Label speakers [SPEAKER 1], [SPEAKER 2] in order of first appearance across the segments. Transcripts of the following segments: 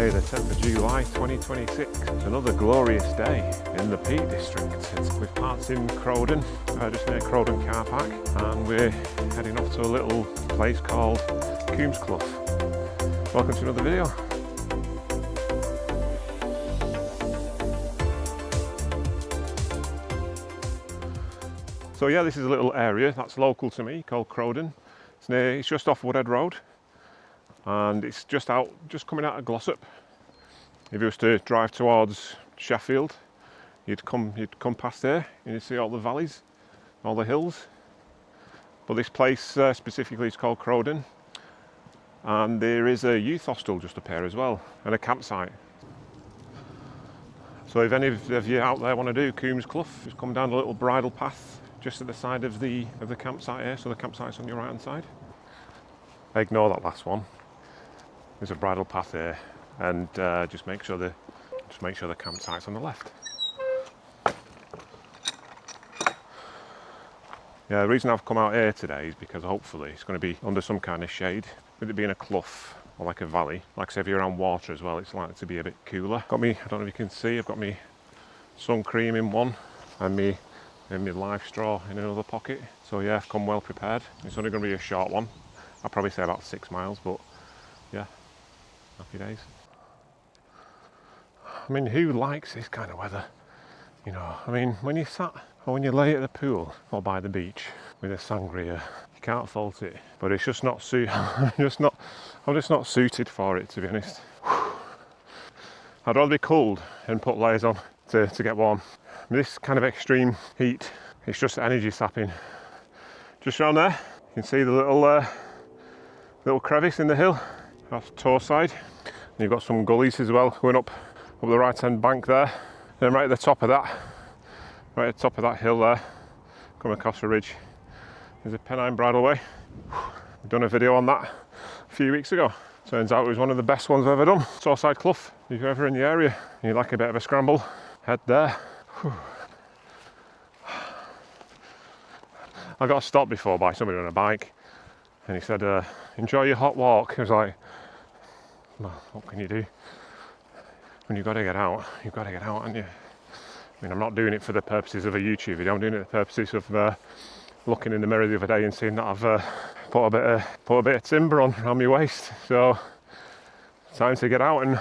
[SPEAKER 1] Saturday the 10th of July 2026. Another glorious day in the Peak District. We've parked in Crowden, just near Crowden car park, and we're heading off to a little place called Coomes Clough. Welcome to another video. So yeah, this is a little area that's local to me called Crowden. It's just off Woodhead Road, and it's just coming out of Glossop. If you was to drive towards Sheffield, you'd come past there and you'd see all the valleys, all the hills. But this place specifically is called Crowden, and there is a youth hostel just up here as well, and a campsite. So if any of you out there want to do Coomes Clough, just come down a little bridle path just at the side of the campsite here. So the campsite's on your right hand side. Ignore that last one. There's a bridle path here, and just make sure the campsite's on the left. Yeah, the reason I've come out here today is because hopefully it's going to be under some kind of shade. With it being a clough or like a valley, like I say, if you're around water as well, it's likely to be a bit cooler. I don't know if you can see, I've got me sun cream in one and me live straw in another pocket. So yeah, I've come well prepared. It's only going to be a short one. I'll probably say about 6 miles, but yeah, happy days. I mean, who likes this kind of weather? You know, I mean, when you sat or when you lay at the pool or by the beach with a sangria, you can't fault it. But it's just not I'm just not suited for it, to be honest. I'd rather be cold and put layers on to get warm. This kind of extreme heat, it's just energy sapping. Just around there, you can see the little crevice in the hill. That's toe side. And you've got some gullies as well going up the right hand bank there. Then right at the top of that hill there, come across a ridge, there's a Pennine Bridleway. We've done a video on that a few weeks ago. Turns out it was one of the best ones I've ever done. Torside Clough. If you're ever in the area and you like a bit of a scramble, head there. I got stopped before by somebody on a bike, and he said, enjoy your hot walk. I was like, well, what can you do? When you've got to get out, haven't you? I mean, I'm not doing it for the purposes of a YouTube video. I'm doing it for the purposes of looking in the mirror the other day and seeing that I've put a bit of timber on around my waist. So time to get out and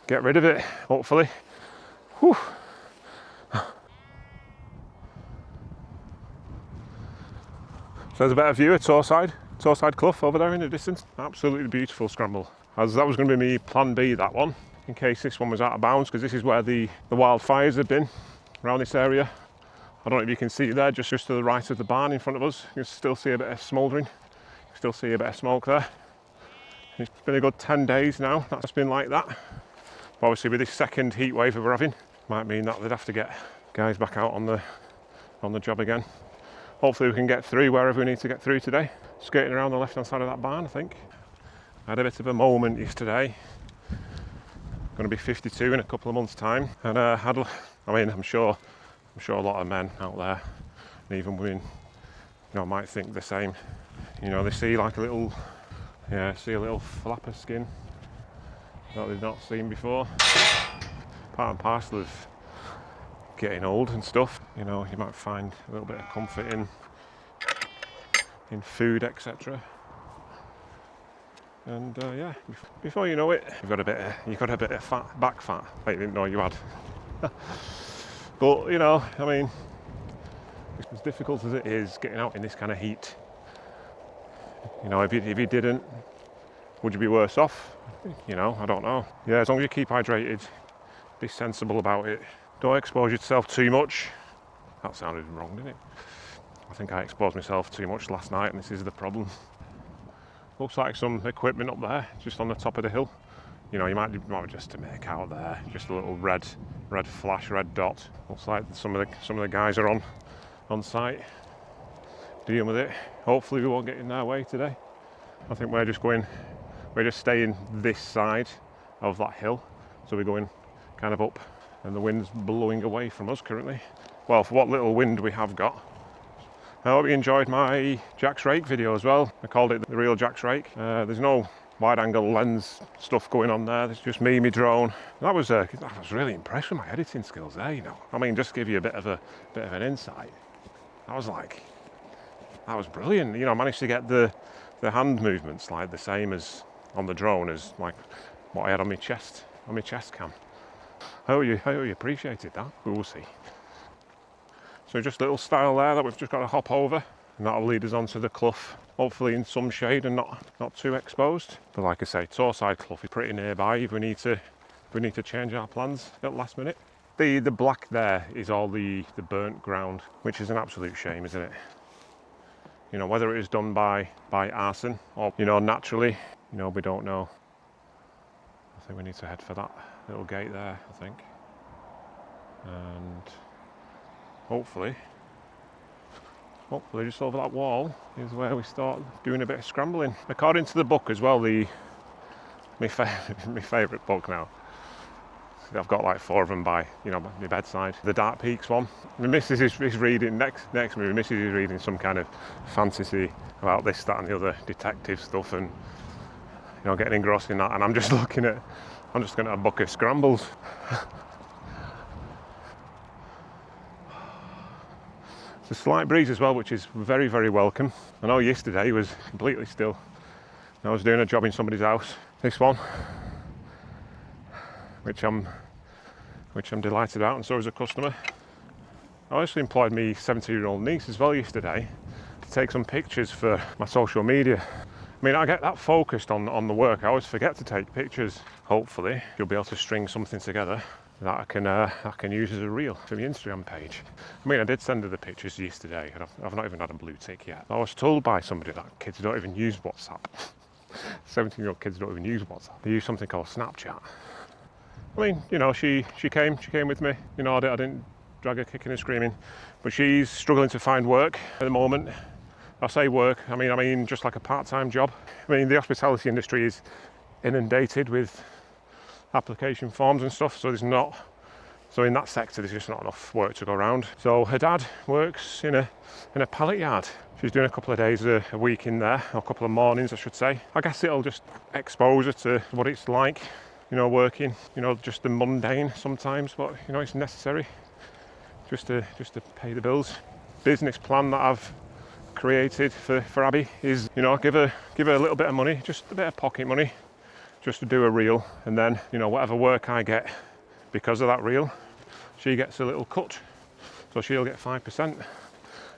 [SPEAKER 1] get rid of it, hopefully. Whew. So there's a better view of Torside Clough over there in the distance. Absolutely beautiful scramble. As that was going to be me plan B, that one, in case this one was out of bounds, because this is where the wildfires have been around this area. I don't know if you can see it there, just to the right of the barn in front of us. You can still see a bit of smouldering. You can still see a bit of smoke there. It's been a good 10 days now that's been like that. But obviously with this second heat wave that we're having, might mean that they'd have to get guys back out on the job again. Hopefully we can get through wherever we need to get through today. Skating around the left hand side of that barn, I think. I had a bit of a moment yesterday. Going to be 52 in a couple of months' time, and I'm sure a lot of men out there, and even women, might think the same. They see like a little flapper skin that they've not seen before. Part and parcel of getting old and stuff. You might find a little bit of comfort in food, etc. And yeah, before you know it, you've got a bit of back fat that you didn't know you had. But I mean, as difficult as it is getting out in this kind of heat, if you didn't, would you be worse off? I don't know. Yeah, as long as you keep hydrated, be sensible about it. Don't expose yourself too much. That sounded wrong, didn't it? I think I exposed myself too much last night, and this is the problem. Looks like some equipment up there, just on the top of the hill. You might just to make out there, just a little red flash, red dot. Looks like some of the guys are on site dealing with it. Hopefully we won't get in their way today. I think we're just staying this side of that hill, so we're going kind of up, and the wind's blowing away from us currently. Well, for what little wind we have got. I hope you enjoyed my Jack's Rake video as well. I called it the real Jack's Rake. There's no wide angle lens stuff going on there. There's just me, my drone. I was really impressed with my editing skills there, you know. I mean, just to give you a bit of an insight. I was like, that was brilliant. You know, I managed to get the hand movements like the same as on the drone as like what I had on my chest cam. I hope you appreciated that. We will see. So just a little stile there that we've just got to hop over, and that'll lead us onto the Clough, hopefully in some shade and not too exposed. But like I say, Torside Clough is pretty nearby if we need to change our plans at the last minute. The black there is all the burnt ground, which is an absolute shame, isn't it? You know, whether it is done by arson or, you know, naturally, you know, we don't know. I think we need to head for that little gate there, I think. And hopefully just over that wall is where we start doing a bit of scrambling. According to the book as well, my favourite book now. I've got like 4 of them by, you know, my bedside. The Dark Peaks one. My missus is reading next to me. My missus is reading some kind of fantasy about this, that, and the other detective stuff, and you know, getting engrossed in that. And I'm just looking at a book of scrambles. It's a slight breeze as well, which is very, very welcome. I know yesterday was completely still. I was doing a job in somebody's house. This one, which I'm delighted about, and so is a customer. I actually employed me 17-year-old niece as well yesterday to take some pictures for my social media. I mean, I get that focused on the work, I always forget to take pictures. Hopefully, you'll be able to string something together that I can use as a reel for my Instagram page. I mean, I did send her the pictures yesterday, and I've not even had a blue tick yet. I was told by somebody that kids don't even use WhatsApp. 17-year-old kids don't even use WhatsApp. They use something called Snapchat. I mean, you know, she came with me. You know, I didn't drag her kicking and screaming, but she's struggling to find work at the moment. I say work, I mean just like a part-time job. I mean, the hospitality industry is inundated with application forms and stuff, so in that sector there's just not enough work to go around. So her dad works in a pallet yard. She's doing a couple of days a week in there, or a couple of mornings I should say. I guess it'll just expose her to what it's like, you know, working, you know, just the mundane sometimes, but you know, it's necessary just to pay the bills. Business plan that I've created for Abby is, you know, give her a little bit of money, just a bit of pocket money, just to do a reel, and then, you know, whatever work I get because of that reel, she gets a little cut. So she'll get 5%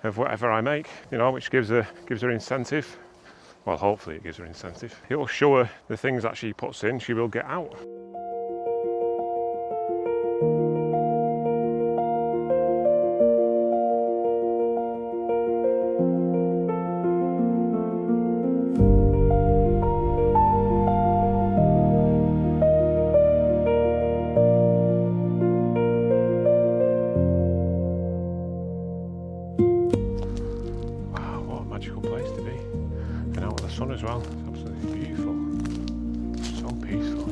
[SPEAKER 1] of whatever I make, you know, which gives her incentive. Well, hopefully it gives her incentive. It will show her the things that she puts in, she will get out. As well, it's absolutely beautiful, so peaceful.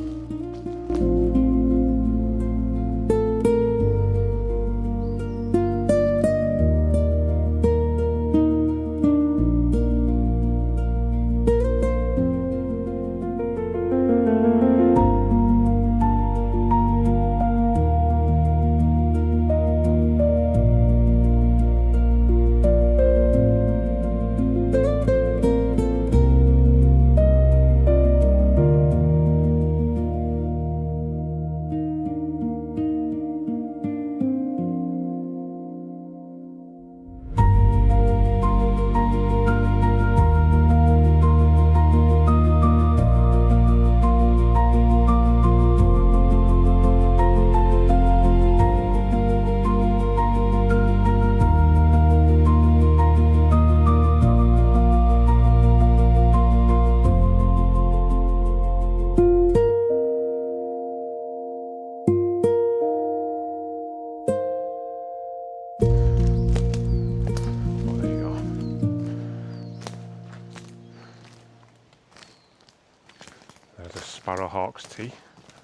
[SPEAKER 1] There's a sparrowhawk's tea.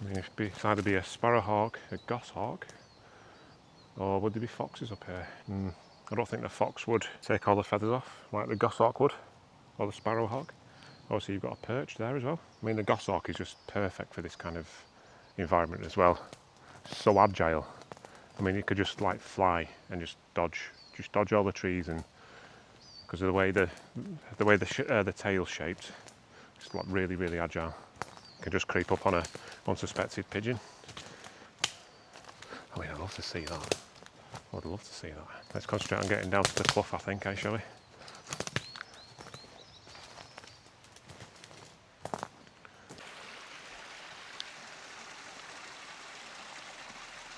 [SPEAKER 1] I mean, it'd either be a sparrowhawk, a goshawk, or would there be foxes up here? I don't think the fox would take all the feathers off like the goshawk would, or the sparrowhawk. Oh, so you've got a perch there as well. I mean, the goshawk is just perfect for this kind of environment as well. So agile. I mean, it could just like fly and just dodge all the trees, and because of the way the tail's shaped, it's like really agile. It can just creep up on a unsuspected pigeon. I mean, I'd love to see that. I would love to see that. Let's concentrate on getting down to the Clough, I think, shall we?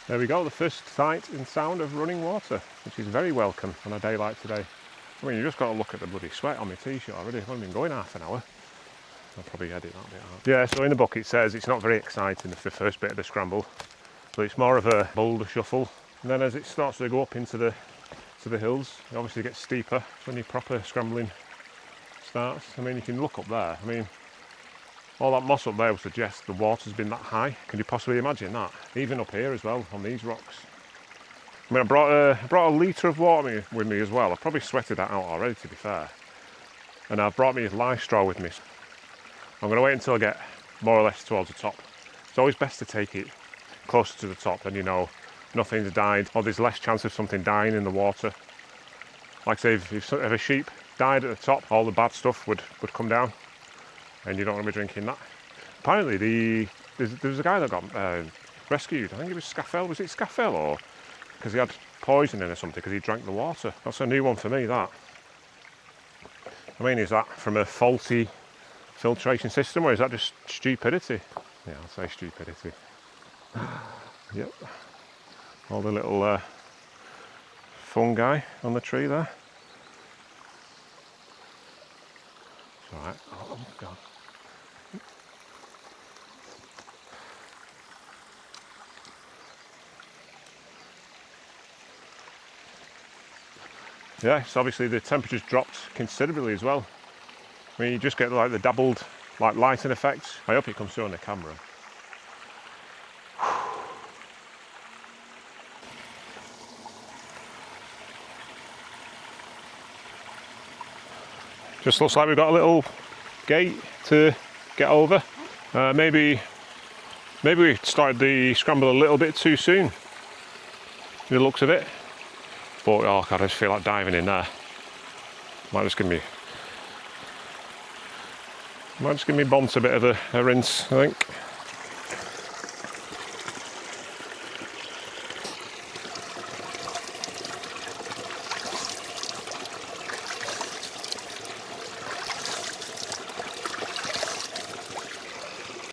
[SPEAKER 1] There we go, the first sight and sound of running water, which is very welcome on a day like today. I mean, you just got to look at the bloody sweat on my t-shirt already. I've only been going half an hour. I'll probably edit that bit out. Yeah, so in the book it says it's not very exciting, the first bit of the scramble, but it's more of a boulder shuffle. And then as it starts to go up into the hills, it obviously gets steeper when your proper scrambling starts. I mean, you can look up there. I mean, all that moss up there would suggest the water's been that high. Can you possibly imagine that? Even up here as well, on these rocks. I mean, I brought a litre of water with me as well. I've probably sweated that out already, to be fair. And I've brought me a live straw with me. I'm going to wait until I get more or less towards the top. It's always best to take it closer to the top, then you know nothing's died, or there's less chance of something dying in the water. Like say, if a sheep died at the top, all the bad stuff would come down, and you don't want to be drinking that. Apparently, there was a guy that got rescued. I think it was Scaffell. Was it Scaffell, or because he had poisoning or something because he drank the water? That's a new one for me, that. I mean, is that from a faulty filtration system, or is that just stupidity? Yeah, I'll say stupidity. Yep. All the little fungi on the tree there. It's alright. Oh, God. Yeah, so obviously the temperature's dropped considerably as well. I mean, you just get like the dabbled like lighting effects. I hope it comes through on the camera. Just looks like we've got a little gate to get over. Maybe we started the scramble a little bit too soon, the looks of it. But oh God, I just feel like diving in there. Might just give me Bonds a bit of a rinse, I think.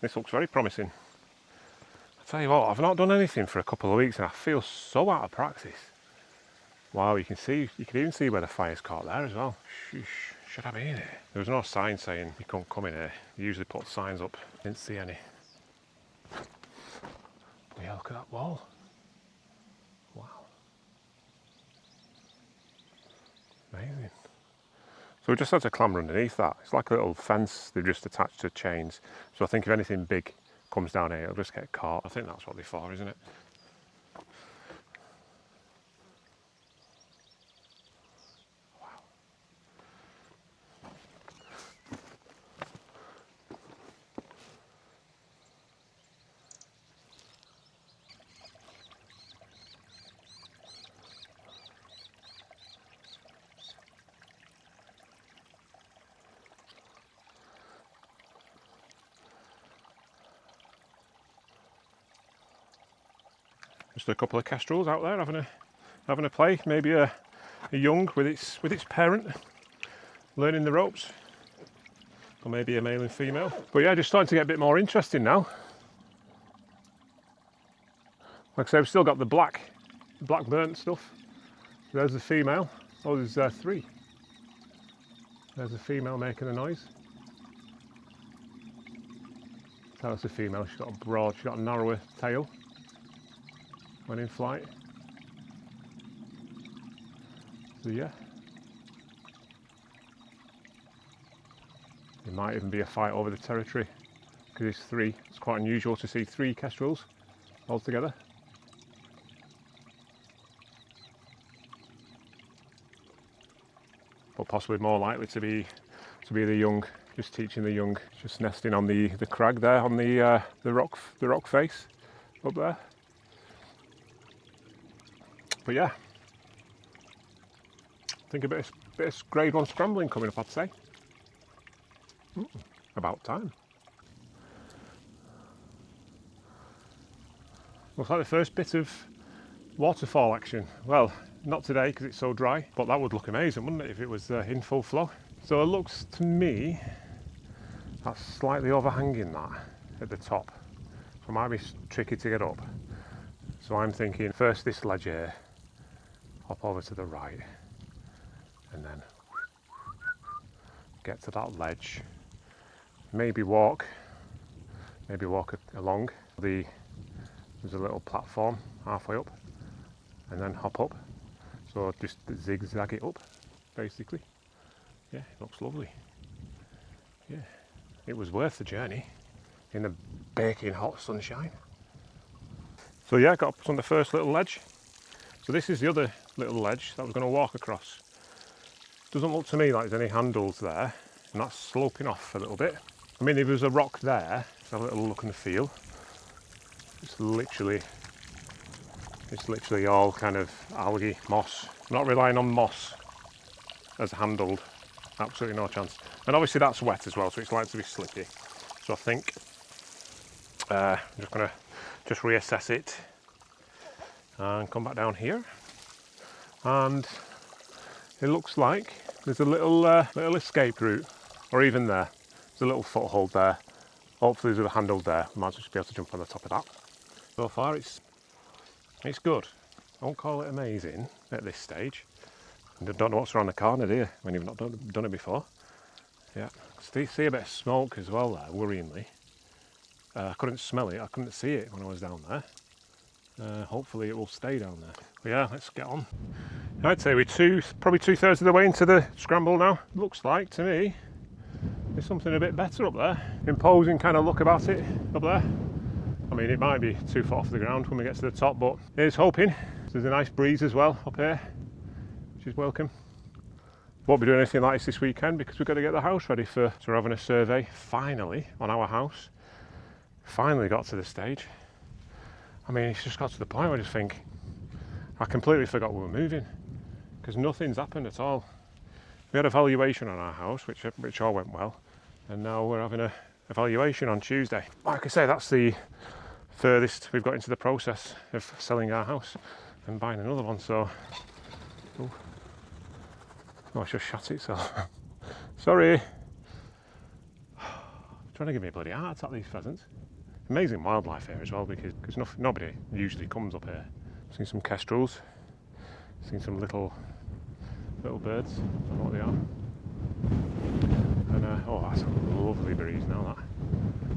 [SPEAKER 1] This looks very promising. I tell you what, I've not done anything for a couple of weeks and I feel so out of practice. Wow, you can even see where the fire's caught there as well. Sheesh, should I be in here? There was no sign saying you can't come in here. They usually put signs up. Didn't see any. But yeah, look at that wall. Wow. Amazing. So we just had to clamber underneath that. It's like a little fence they've just attached to chains. So I think if anything big comes down here, it'll just get caught. I think that's what they're for, isn't it? Just a couple of kestrels out there having a play. Maybe a young with its parent learning the ropes, or maybe a male and female. But yeah, just starting to get a bit more interesting now. Like I say, we've still got the black burnt stuff. There's the female. Oh, there's three. There's the female making a noise. That's the female. She's got a narrower tail when in flight. So yeah, there might even be a fight over the territory because it's three. It's quite unusual to see three kestrels all together. But possibly more likely to be the young just teaching the young, just nesting on the crag there, on the rock face up there. But yeah, I think a bit of grade 1 scrambling coming up, I'd say. About time. Looks like the first bit of waterfall action. Well, not today because it's so dry, but that would look amazing, wouldn't it, if it was in full flow? So it looks to me that's slightly overhanging that at the top, so it might be tricky to get up. So I'm thinking first this ledge here, hop over to the right, and then get to that ledge. Maybe walk along. There's a little platform halfway up, and then hop up. So just zigzag it up, basically. Yeah, it looks lovely. Yeah, it was worth the journey in the baking hot sunshine. So yeah, got up on the first little ledge. So this is the other little ledge that I was going to walk across. Doesn't look to me like there's any handles there, and that's sloping off a little bit. I mean, if there was a rock there, let's have a little look and feel. It's literally all kind of algae, moss. I'm not relying on moss as handled, absolutely no chance. And obviously that's wet as well, so it's likely to be slippy. So I think I'm just going to reassess it and come back down here. And it looks like there's a little escape route, or even there's a little foothold there. Hopefully there's a handle there. Might just be able to jump on the top of that. So far it's good. I won't call it amazing at this stage. I don't know what's around the corner, do you, when you've not done it before? Yeah, see a bit of smoke as well there, worryingly. I couldn't smell it, I couldn't see it when I was down there. Hopefully it will stay down there. But yeah, let's get on. I'd say we're probably 2/3 of the way into the scramble now. Looks like to me there's something a bit better up there. Imposing kind of look about it up there. I mean, it might be 2 foot off the ground when we get to the top, but here's hoping. There's a nice breeze as well up here, which is welcome. Won't be doing anything like this weekend because we've got to get the house ready so we're having a survey finally on our house. Finally got to the stage. I mean, it's just got to the point where I just think I completely forgot we were moving because nothing's happened at all. We had a valuation on our house, which all went well, and now we're having a evaluation on Tuesday. Like I say, that's the furthest we've got into the process of selling our house and buying another one. So, oh, I just shut itself. Sorry. Trying to give me a bloody heart attack, these pheasants. Amazing wildlife here as well because nobody usually comes up here. I've seen some kestrels, seen some little birds. I don't know what they are. And oh, that's a lovely breeze now.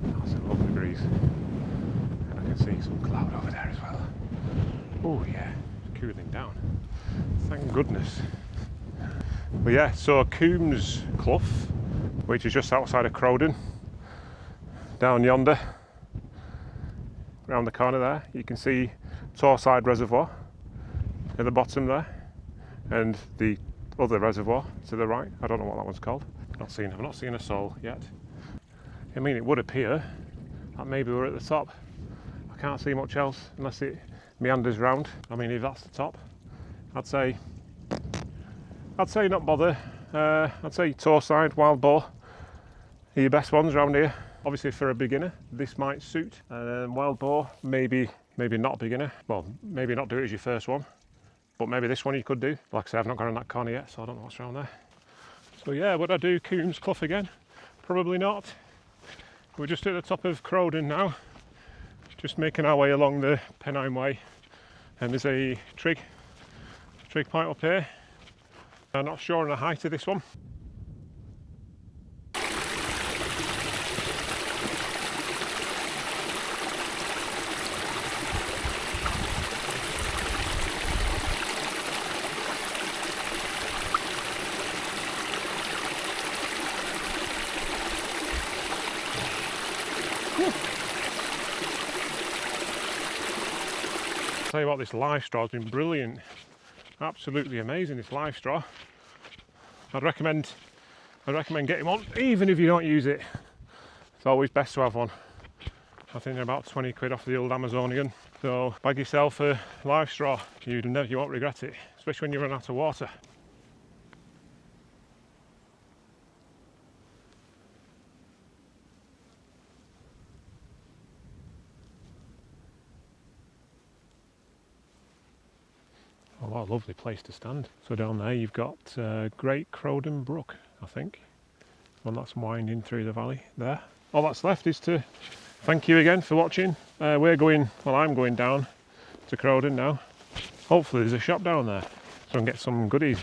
[SPEAKER 1] That's a lovely breeze. And I can see some cloud over there as well. Oh yeah, it's cooling down. Thank goodness. But yeah, so Coomes Clough, which is just outside of Crowden, down yonder, around the corner there, you can see Torside Reservoir at the bottom there, and the other reservoir to the right. I don't know what that one's called. I've not seen a soul yet. I mean, it would appear that maybe we're at the top. I can't see much else unless it meanders round. I mean, if that's the top, I'd say not bother. I'd say Torside, Wild Boar are your best ones around here. Obviously for a beginner, this might suit. Wild Boar, maybe not beginner. Well, maybe not do it as your first one, but maybe this one you could do. Like I say, I've not gone on that corner yet, so I don't know what's around there. So yeah, would I do Coomes Clough again? Probably not. We're just at the top of Crowden now, just making our way along the Pennine Way, and there's a trig point up here. I'm not sure on the height of this one. Tell you what, this live straw has been brilliant, absolutely amazing. This live straw, I'd recommend I'd recommend getting one, even if you don't use it. It's always best to have one. I think they're about 20 quid off the old Amazonian. So bag yourself a live straw. You won't regret it, especially when you run out of water. Oh, what a lovely place to stand. So down there you've got Great Crowden Brook, I think. One that's winding through the valley there. All that's left is to thank you again for watching. I'm going down to Crowden now. Hopefully there's a shop down there so I can get some goodies.